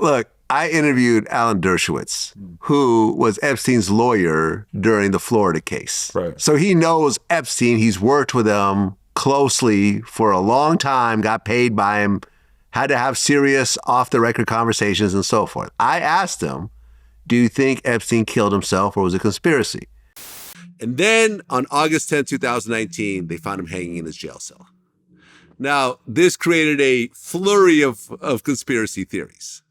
Look, I interviewed Alan Dershowitz, who was Epstein's lawyer during the Florida case. Right. So he knows Epstein. He's worked with him closely for a long time, got paid by him, had to have serious off-the-record conversations and so forth. I asked him, do you think Epstein killed himself or was it a conspiracy? And then on August 10, 2019, they found him hanging in his jail cell. Now, this created a flurry of conspiracy theories.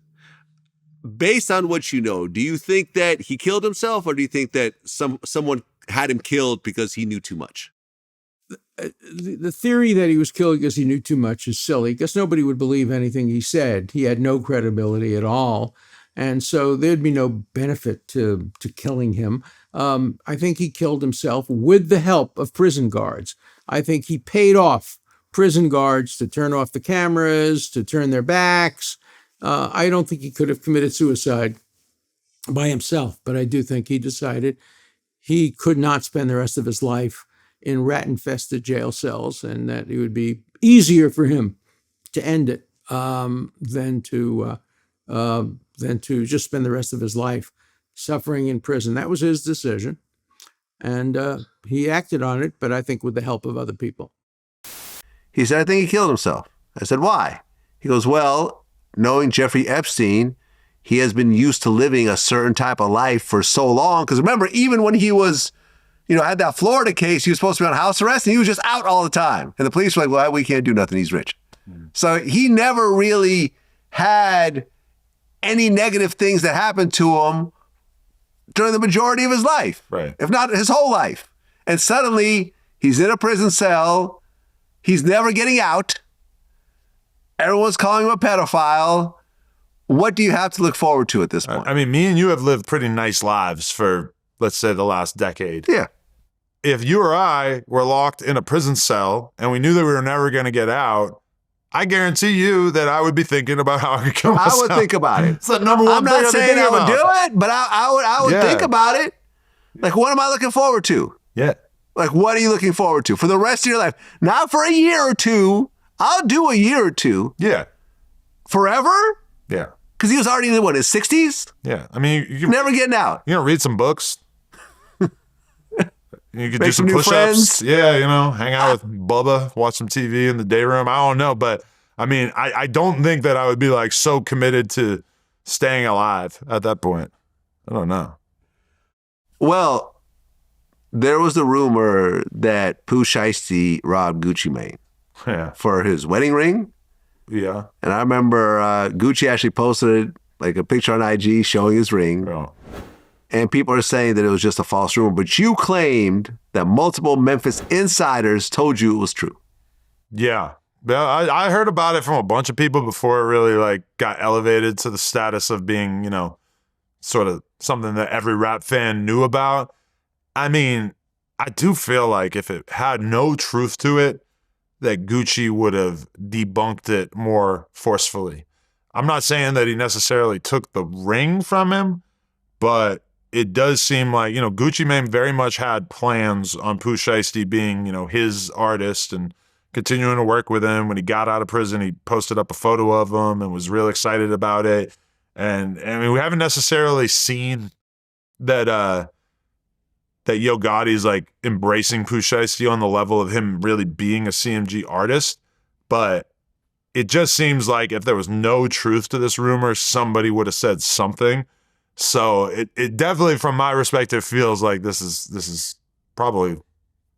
Based on what you know, do you think that he killed himself or do you think that someone had him killed because he knew too much? The theory that he was killed because he knew too much is silly, because nobody would believe anything he said. He had no credibility at all. And so there'd be no benefit to killing him. I think he killed himself with the help of prison guards. I think he paid off prison guards to turn off the cameras, to turn their backs. I don't think he could have committed suicide by himself, but I do think he decided he could not spend the rest of his life in rat-infested jail cells, and that it would be easier for him to end it than to just spend the rest of his life suffering in prison. That was his decision, and he acted on it, but I think with the help of other people. He said, I think he killed himself. I said, why? He goes, well, knowing Jeffrey Epstein, he has been used to living a certain type of life for so long. Because remember, even when he was, had that Florida case, he was supposed to be on house arrest and he was just out all the time. And the police were like, well, we can't do nothing. He's rich. So he never really had any negative things that happened to him during the majority of his life, right? If not his whole life. And suddenly he's in a prison cell. He's never getting out. Everyone's calling him a pedophile. What do you have to look forward to at this point? I mean, me and you have lived pretty nice lives for, let's say, the last decade. Yeah. If you or I were locked in a prison cell and we knew that we were never going to get out, I guarantee you that I would be thinking about how I could kill myself. I would think about it. It's the number one I'm thing not saying I would do it, but I would think about it. Like, what am I looking forward to? Yeah. Like, what are you looking forward to for the rest of your life? Not for a year or two. I'll do a year or two. Yeah. Forever? Yeah. Because he was already in, his 60s? Yeah. I mean, you never getting out. Read some books. You could Make do some new push-ups. friends. Yeah, hang out with Bubba, watch some TV in the day room. I don't know. But, I mean, I don't think that I would be, so committed to staying alive at that point. I don't know. Well, there was the rumor that Pooh Shiesty robbed Gucci Mane for his wedding ring. Yeah. And I remember Gucci actually posted a picture on IG showing his ring. Oh. And people are saying that it was just a false rumor. But you claimed that multiple Memphis insiders told you it was true. Yeah. I heard about it from a bunch of people before it really got elevated to the status of being, sort of something that every rap fan knew about. I mean, I do feel like if it had no truth to it, that Gucci would have debunked it more forcefully. I'm not saying that he necessarily took the ring from him, but it does seem like, Gucci Mane very much had plans on Pooh Shiesty being, his artist and continuing to work with him. When he got out of prison, he posted up a photo of him and was real excited about it. And I mean, we haven't necessarily seen that that Yo Gotti's embracing Pooh Shiesty on the level of him really being a CMG artist. But it just seems like if there was no truth to this rumor, somebody would have said something. So it definitely, from my perspective, feels like this is probably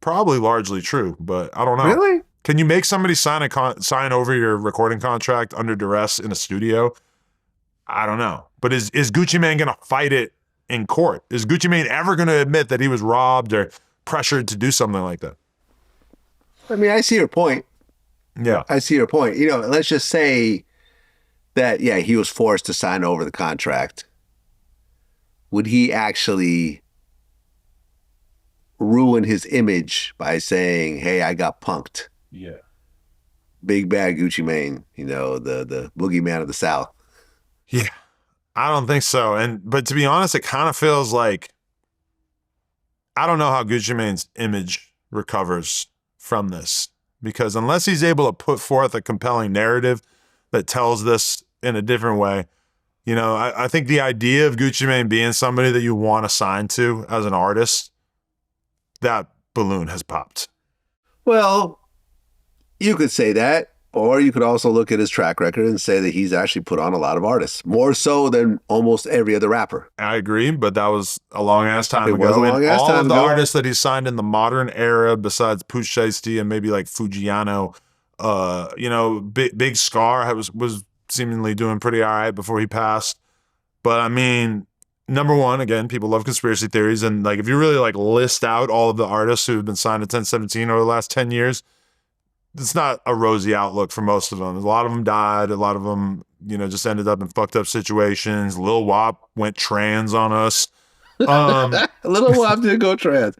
largely true, but I don't know. Really? Can you make somebody sign over your recording contract under duress in a studio? I don't know. But is Gucci Mane going to fight it in court? Is Gucci Mane ever going to admit that he was robbed or pressured to do something like that? I mean, I see your point. Yeah. I see your point. Let's just say that, he was forced to sign over the contract. Would he actually ruin his image by saying, hey, I got punked? Yeah. Big bad Gucci Mane, the boogeyman of the South. Yeah. I don't think so. But to be honest, it kind of feels like, I don't know how Gucci Mane's image recovers from this, because unless he's able to put forth a compelling narrative that tells this in a different way, You know, I think the idea of Gucci Mane being somebody that you want to sign to as an artist, that balloon has popped. Well, you could say that, or you could also look at his track record and say that he's actually put on a lot of artists, more so than almost every other rapper. I agree, but that was a long-ass time ago. Was a long-ass all time of the ago. artists that he signed in the modern era, besides Pooh Shiesty and maybe like Fujiano, you know, Big Scar was seemingly doing pretty all right before he passed. But I mean, number one, again, people love conspiracy theories, and like if you really like list out all of the artists who have been signed to 1017 over the last 10 years, it's not a rosy outlook for most of them. A lot of them died. A lot of them, you know, just ended up in fucked up situations. Lil Wop went trans on us. Little Wop did go trans.